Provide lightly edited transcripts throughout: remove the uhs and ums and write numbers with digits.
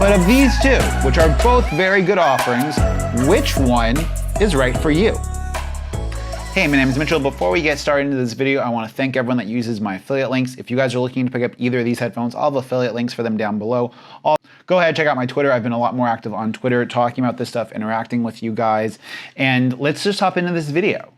But of these two, which are both very good offerings, which one is right for you? Hey, my name is Mitchell. Before we get started into this video, I want to thank everyone that uses my affiliate links. If you guys are looking to pick up either of these headphones, I'll have affiliate links for them down below. Go ahead, check out my Twitter. I've been a lot more active on Twitter, talking about this stuff, interacting with you guys. And let's just hop into this video.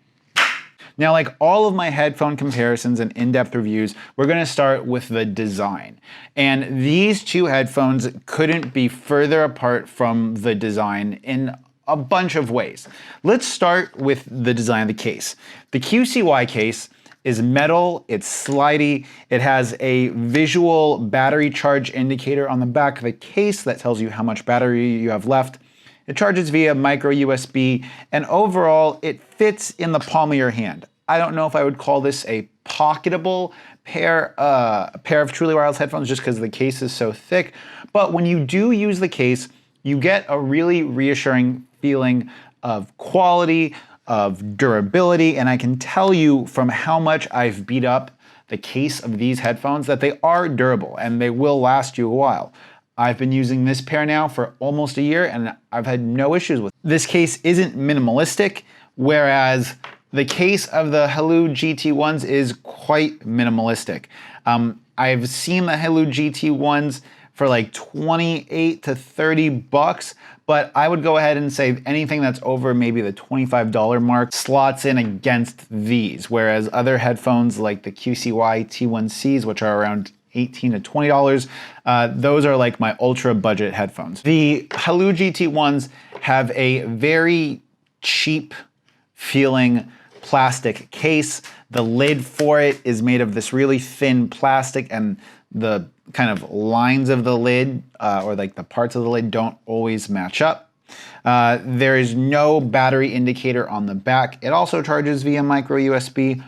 Now, like all of my headphone comparisons and in-depth reviews, we're gonna start with the design. And these two headphones couldn't be further apart from the design in a bunch of ways. Let's start with the design of the case. The QCY case is metal, it's slidey, it has a visual battery charge indicator on the back of the case that tells you how much battery you have left. It charges via micro USB, and overall, it fits in the palm of your hand. I don't know if I would call this a pocketable pair of truly wireless headphones just because the case is so thick, but when you do use the case, you get a really reassuring feeling of quality, of durability, and I can tell you from how much I've beat up the case of these headphones that they are durable and they will last you a while. I've been using this pair now for almost a year and I've had no issues with it. This case isn't minimalistic, whereas the case of the Haylou GT1s is quite minimalistic. I've seen the Haylou GT1s for like 28 to 30 bucks, but I would go ahead and say anything that's over maybe the $25 mark slots in against these, whereas other headphones like the QCY T1Cs, which are around $18 to $20, those are like my ultra budget headphones. The Haylou GT1s have a very cheap feeling plastic case. The lid for it is made of this really thin plastic, and the kind of lines of the lid or like the parts of the lid don't always match up. There is no battery indicator on the back. It also charges via micro USB,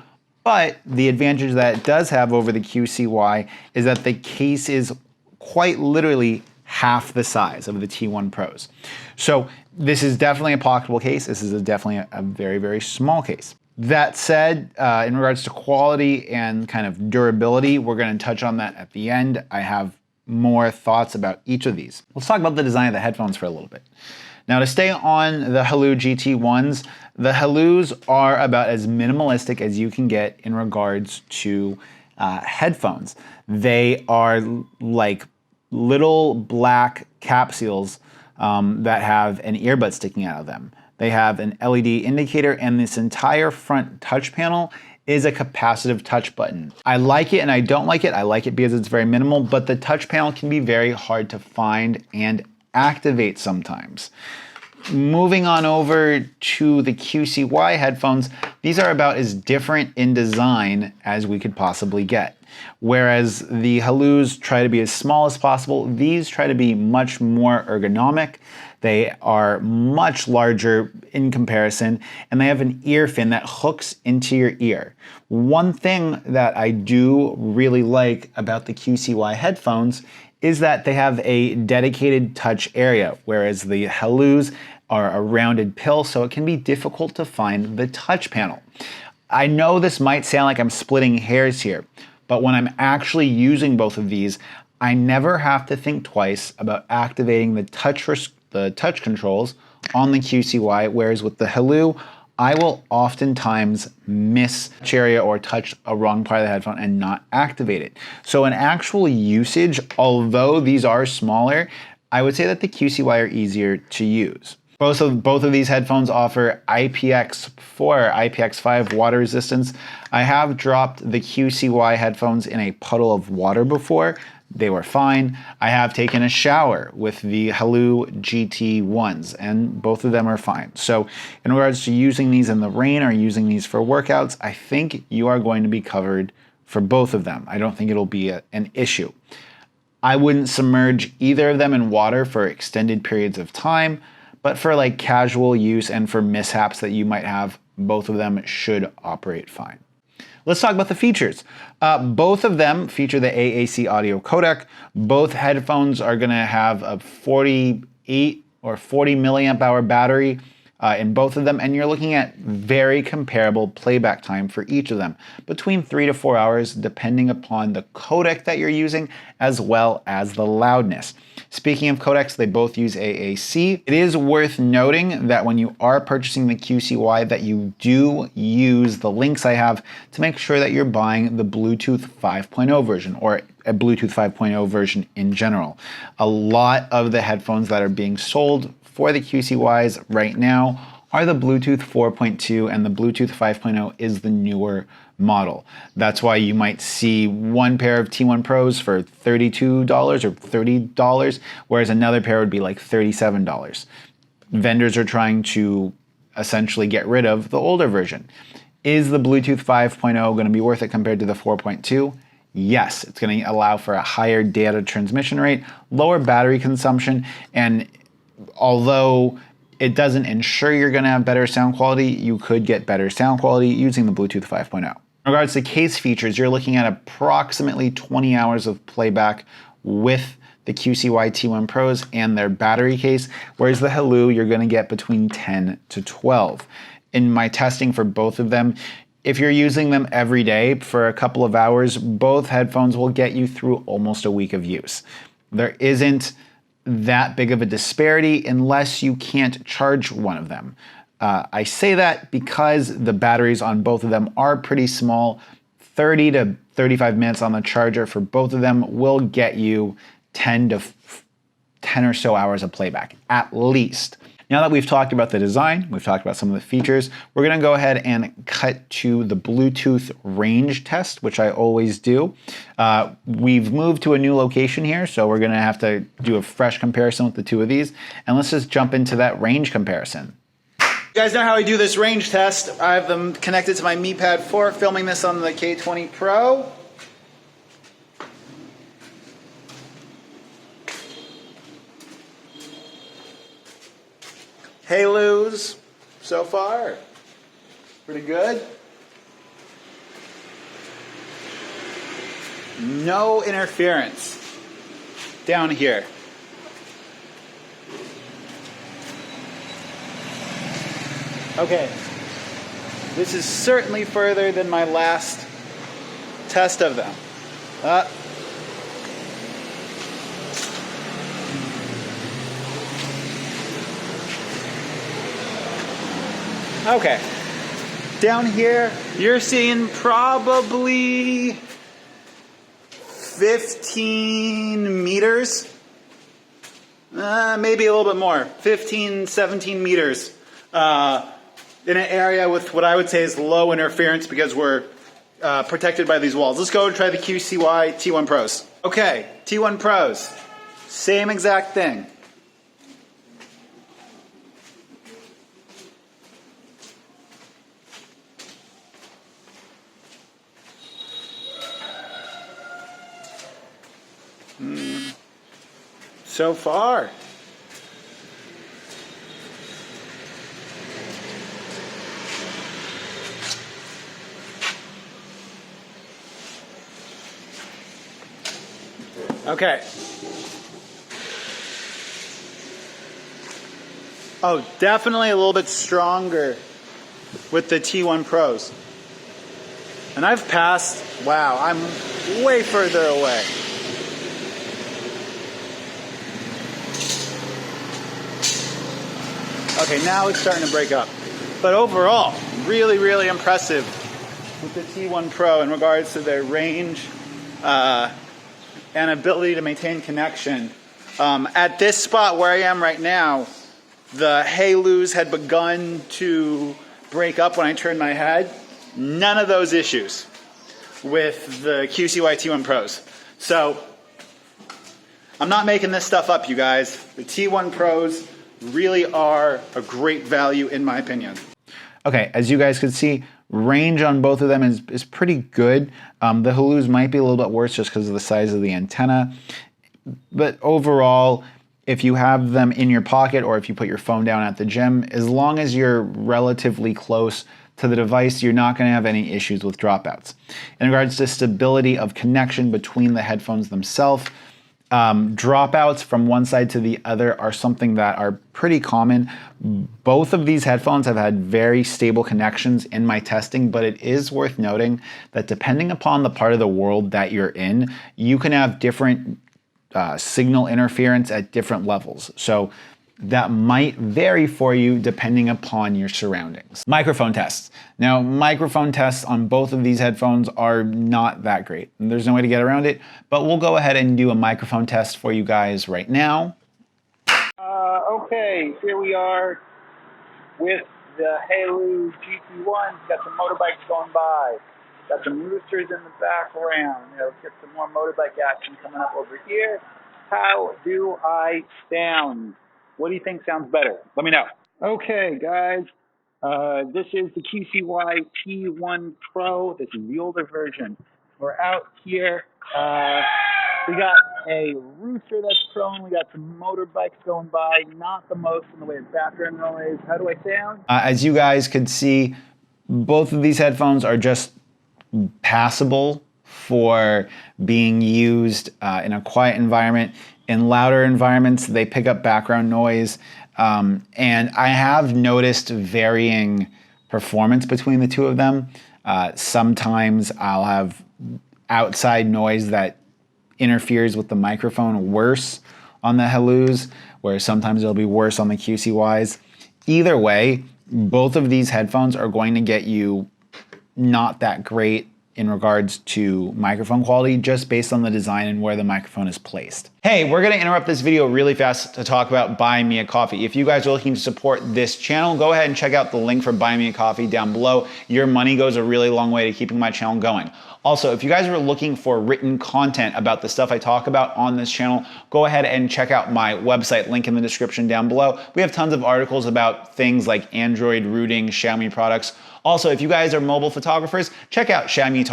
but the advantage that it does have over the QCY is that the case is quite literally half the size of the T1 Pros. So this is definitely a pocketable case. This is definitely a very, very small case. That said, in regards to quality and kind of durability, we're going to touch on that at the end. I have more thoughts about each of these. Let's talk about the design of the headphones for a little bit. Now, to stay on the Haylou GT1s, the Haylous are about as minimalistic as you can get in regards to headphones. They are like little black capsules that have an earbud sticking out of them. They have an LED indicator, and this entire front touch panel is a capacitive touch button. I like it and I don't like it. I like it because it's very minimal, but the touch panel can be very hard to find and activate sometimes. Moving on over to the QCY headphones, these are about as different in design as we could possibly get. Whereas the Haylous try to be as small as possible, these try to be much more ergonomic. They are much larger in comparison, and they have an ear fin that hooks into your ear. One thing that I do really like about the QCY headphones is that they have a dedicated touch area, whereas the Haylous are a rounded pill, so it can be difficult to find the touch panel. I know this might sound like I'm splitting hairs here, but when I'm actually using both of these, I never have to think twice about activating the touch controls on the QCY, whereas with the Haylou, I will oftentimes miss the area or touch a wrong part of the headphone and not activate it. So in actual usage, although these are smaller, I would say that the QCY are easier to use. Both of these headphones offer IPX4 or IPX5 water resistance. I have dropped the QCY headphones in a puddle of water before. They were fine. I have taken a shower with the Haylou GT1s, and both of them are fine. So in regards to using these in the rain or using these for workouts, I think you are going to be covered for both of them. I don't think it'll be an issue. I wouldn't submerge either of them in water for extended periods of time, but for like casual use and for mishaps that you might have, both of them should operate fine. Let's talk about the features. Both of them feature the AAC audio codec. Both headphones are gonna have a 48 or 40 milliamp hour battery. in both of them, and you're looking at very comparable playback time for each of them, between 3 to 4 hours, depending upon the codec that you're using, as well as the loudness. Speaking of codecs, they both use AAC. It is worth noting that when you are purchasing the QCY, that you do use the links I have to make sure that you're buying the Bluetooth 5.0 version, or a Bluetooth 5.0 version in general. A lot of the headphones that are being sold for the QCYs right now are the Bluetooth 4.2, and the Bluetooth 5.0 is the newer model. That's why you might see one pair of T1 Pros for $32 or $30, whereas another pair would be like $37. Vendors are trying to essentially get rid of the older version. Is the Bluetooth 5.0 going to be worth it compared to the 4.2? Yes, it's going to allow for a higher data transmission rate, lower battery consumption, and although it doesn't ensure you're going to have better sound quality, you could get better sound quality using the Bluetooth 5.0. In regards to case features, you're looking at approximately 20 hours of playback with the QCY T1 Pros and their battery case, whereas the Haylou, you're going to get between 10 to 12. In my testing for both of them, if you're using them every day for a couple of hours, both headphones will get you through almost a week of use. There isn't that big of a disparity unless you can't charge one of them. I say that because the batteries on both of them are pretty small. 30 to 35 minutes on the charger for both of them will get you 10 or so hours of playback, at least. Now that we've talked about the design, we've talked about some of the features, we're gonna go ahead and cut to the Bluetooth range test, which I always do. We've moved to a new location here, so we're gonna have to do a fresh comparison with the two of these, and let's just jump into that range comparison. You guys know how I do this range test. I have them connected to my Mi Pad 4, filming this on the K20 Pro. Haylou's so far, pretty good. No interference down here. Okay, this is certainly further than my last test of them. Okay, down here, you're seeing probably 15 meters, maybe a little bit more, 15, 17 meters in an area with what I would say is low interference because we're protected by these walls. Let's go and try the QCY T1 Pros. Okay, T1 Pros, same exact thing. So far. Okay. Oh, definitely a little bit stronger with the T1 Pros. And I've passed, wow, I'm way further away. Okay, now it's starting to break up. But overall, really, really impressive with the T1 Pro in regards to their range and ability to maintain connection. At this spot where I am right now, the Haylou's had begun to break up when I turned my head. None of those issues with the QCY T1 Pros. So, I'm not making this stuff up, you guys. The T1 Pros really are a great value in my opinion. Okay, as you guys can see, range on both of them is pretty good. The Haylou's might be a little bit worse just because of the size of the antenna. But overall, if you have them in your pocket or if you put your phone down at the gym, as long as you're relatively close to the device, you're not going to have any issues with dropouts. In regards to stability of connection between the headphones themselves, Dropouts from one side to the other are something that are pretty common. Both of these headphones have had very stable connections in my testing, but it is worth noting that depending upon the part of the world that you're in, you can have different signal interference at different levels. So that might vary for you depending upon your surroundings. Microphone tests. Now, microphone tests on both of these headphones are not that great. There's no way to get around it, but we'll go ahead and do a microphone test for you guys right now. Okay, here we are with the Haylou GT1. Got some motorbikes going by. Got some roosters in the background. Let's get some more motorbike action coming up over here. How do I sound? What do you think sounds better? Let me know. Okay, guys. This is the QCY T1 Pro. This is the older version. We're out here. We got a rooster that's prone. We got some motorbikes going by. Not the most in the way of background noise. How do I sound? As you guys could see, both of these headphones are just passable for being used in a quiet environment. In louder environments, they pick up background noise. And I have noticed varying performance between the two of them. Sometimes I'll have outside noise that interferes with the microphone worse on the Haylous, where sometimes it'll be worse on the QCYs. Either way, both of these headphones are going to get you not that great in regards to microphone quality, just based on the design and where the microphone is placed. Hey, we're gonna interrupt this video really fast to talk about buying me a coffee. If you guys are looking to support this channel, go ahead and check out the link for buying me a coffee down below. Your money goes a really long way to keeping my channel going. Also, if you guys are looking for written content about the stuff I talk about on this channel, go ahead and check out my website, link in the description down below. We have tons of articles about things like Android routing, Xiaomi products. Also, if you guys are mobile photographers, check out Xiaomi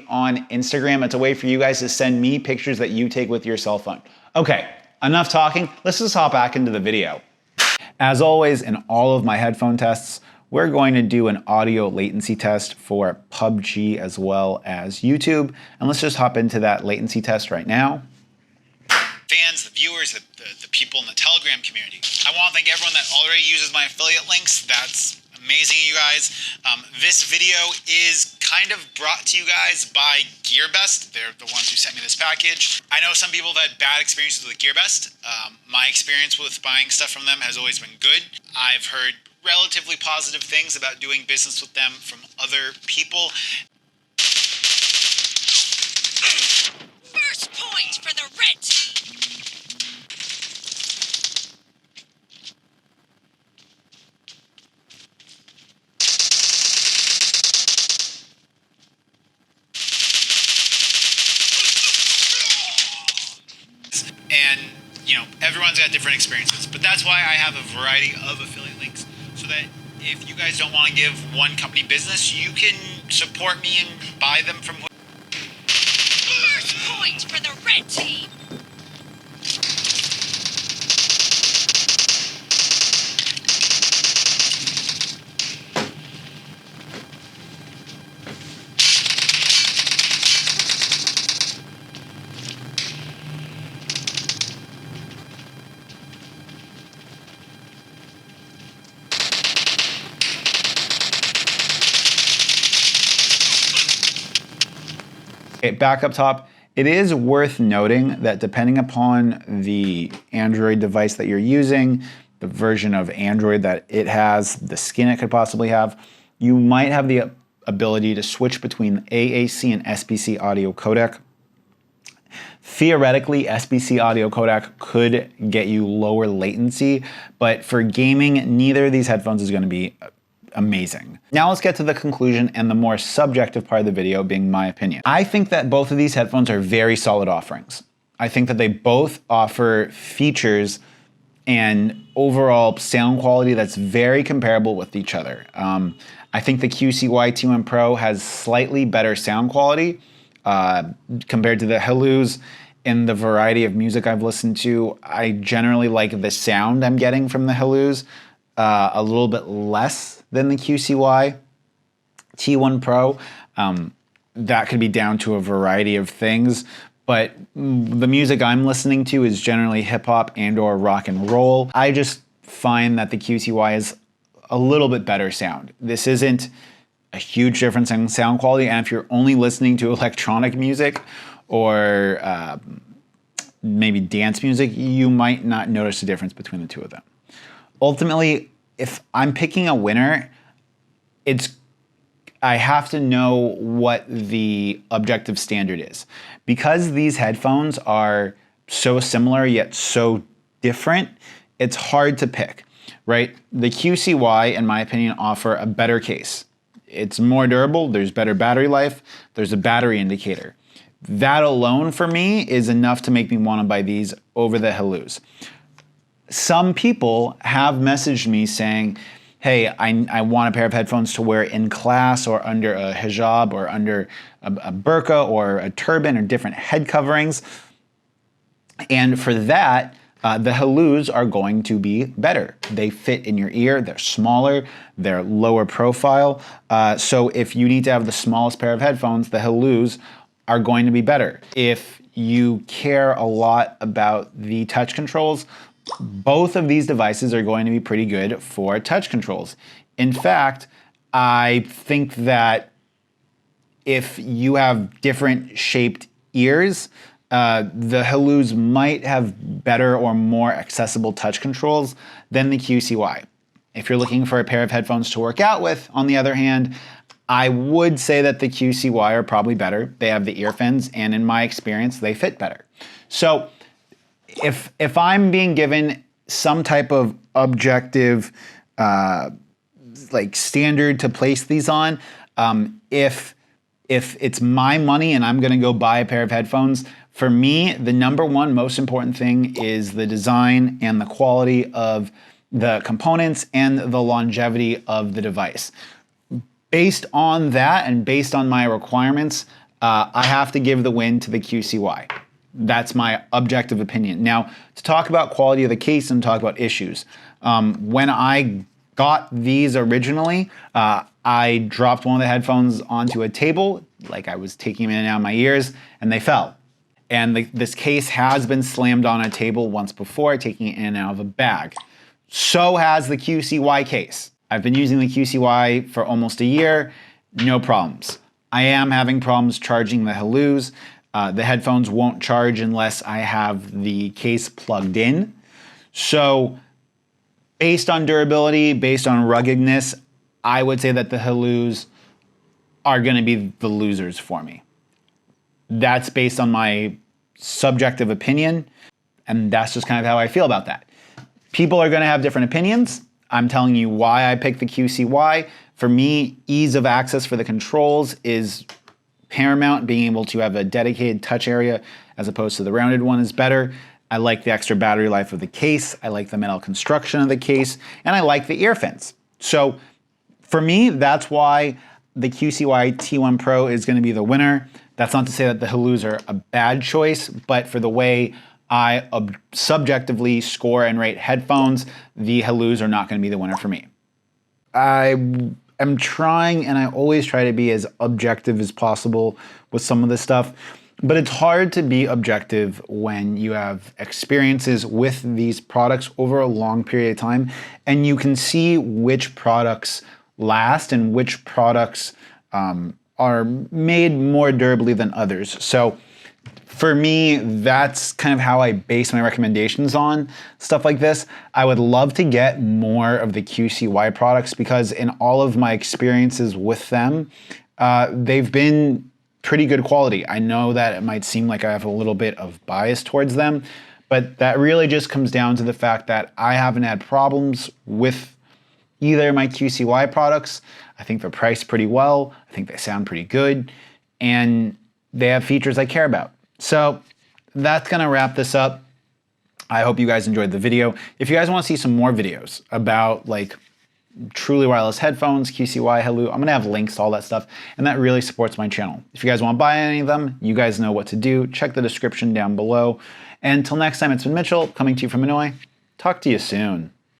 on Instagram. It's a way for you guys to send me pictures that you take with your cell phone. Okay, enough talking. Let's just hop back into the video. As always, in all of my headphone tests, we're going to do an audio latency test for PUBG as well as YouTube. And let's just hop into that latency test right now. Fans, the viewers, the people in the Telegram community, I want to thank everyone that already uses my affiliate links. That's amazing, you guys. This video is kind of brought to you guys by GearBest. They're the ones who sent me this package. I know some people have had bad experiences with GearBest. My experience with buying stuff from them has always been good. I've heard relatively positive things about doing business with them from other people. First point for the red team. And, you know, everyone's got different experiences, but that's why I have a variety of affiliate links, so that if you guys don't want to give one company business, you can support me and buy them from. First point for the red team. Okay, back up top, it is worth noting that depending upon the Android device that you're using, the version of Android that it has, the skin it could possibly have, you might have the ability to switch between AAC and SBC audio codec. Theoretically, SBC audio codec could get you lower latency, but for gaming, neither of these headphones is going to be amazing. Now let's get to the conclusion and the more subjective part of the video being my opinion. I think that both of these headphones are very solid offerings. I think that they both offer features and overall sound quality that's very comparable with each other. I think the QCY T1 Pro has slightly better sound quality compared to the Haylous. In the variety of music I've listened to, I generally like the sound I'm getting from the Haylous a little bit less than the QCY T1 Pro. That could be down to a variety of things, but the music I'm listening to is generally hip hop and or rock and roll. I just find that the QCY is a little bit better sound. This isn't a huge difference in sound quality, and if you're only listening to electronic music or maybe dance music, you might not notice the difference between the two of them. Ultimately, if I'm picking a winner, I have to know what the objective standard is. Because these headphones are so similar yet so different, it's hard to pick, right? The QCY, in my opinion, offer a better case. It's more durable, there's better battery life, there's a battery indicator. That alone for me is enough to make me want to buy these over the Haylous. Some people have messaged me saying, hey, I want a pair of headphones to wear in class or under a hijab or under a burqa or a turban or different head coverings. And for that, the Haylous are going to be better. They fit in your ear, they're smaller, they're lower profile. So if you need to have the smallest pair of headphones, the Haylous are going to be better. If you care a lot about the touch controls, both of these devices are going to be pretty good for touch controls. In fact, I think that if you have different shaped ears, the Haylous might have better or more accessible touch controls than the QCY. If you're looking for a pair of headphones to work out with, on the other hand, I would say that the QCY are probably better. They have the ear fins, and in my experience, they fit better. So if I'm being given some type of objective like standard to place these on, if it's my money and I'm gonna go buy a pair of headphones, for me, the number one most important thing is the design and the quality of the components and the longevity of the device. Based on that and based on my requirements, I have to give the win to the QCY. That's my objective opinion. Now, to talk about quality of the case and talk about issues, when I got these originally, I dropped one of the headphones onto a table, like I was taking them in and out of my ears, and they fell. And this case has been slammed on a table once before, taking it in and out of a bag. So has the QCY case. I've been using the QCY for almost a year, no problems. I am having problems charging the Haylous. The headphones won't charge unless I have the case plugged in. So based on durability, based on ruggedness, I would say that the Haylous are gonna be the losers for me. That's based on my subjective opinion, and that's just kind of how I feel about that. People are gonna have different opinions. I'm telling you why I picked the QCY. For me, ease of access for the controls is paramount. Being able to have a dedicated touch area as opposed to the rounded one is better. I like the extra battery life of the case. I like the metal construction of the case, and I like the ear fins. So for me, that's why the QCY T1 Pro is gonna be the winner. That's not to say that the Haylous are a bad choice, but for the way I subjectively score and rate headphones, the Haylous are not gonna be the winner for me. I am trying, and I always try to be as objective as possible with some of this stuff, but it's hard to be objective when you have experiences with these products over a long period of time, and you can see which products last and which products are made more durably than others. So for me, that's kind of how I base my recommendations on stuff like this. I would love to get more of the QCY products because in all of my experiences with them, they've been pretty good quality. I know that it might seem like I have a little bit of bias towards them, but that really just comes down to the fact that I haven't had problems with either of my QCY products. I think they're priced pretty well. I think they sound pretty good, and they have features I care about. So that's gonna wrap this up. I hope you guys enjoyed the video. If you guys wanna see some more videos about like truly wireless headphones, QCY, Haylou, I'm gonna have links to all that stuff, and that really supports my channel. If you guys wanna buy any of them, you guys know what to do. Check the description down below. And until next time, it's been Mitchell, coming to you from Hanoi. Talk to you soon.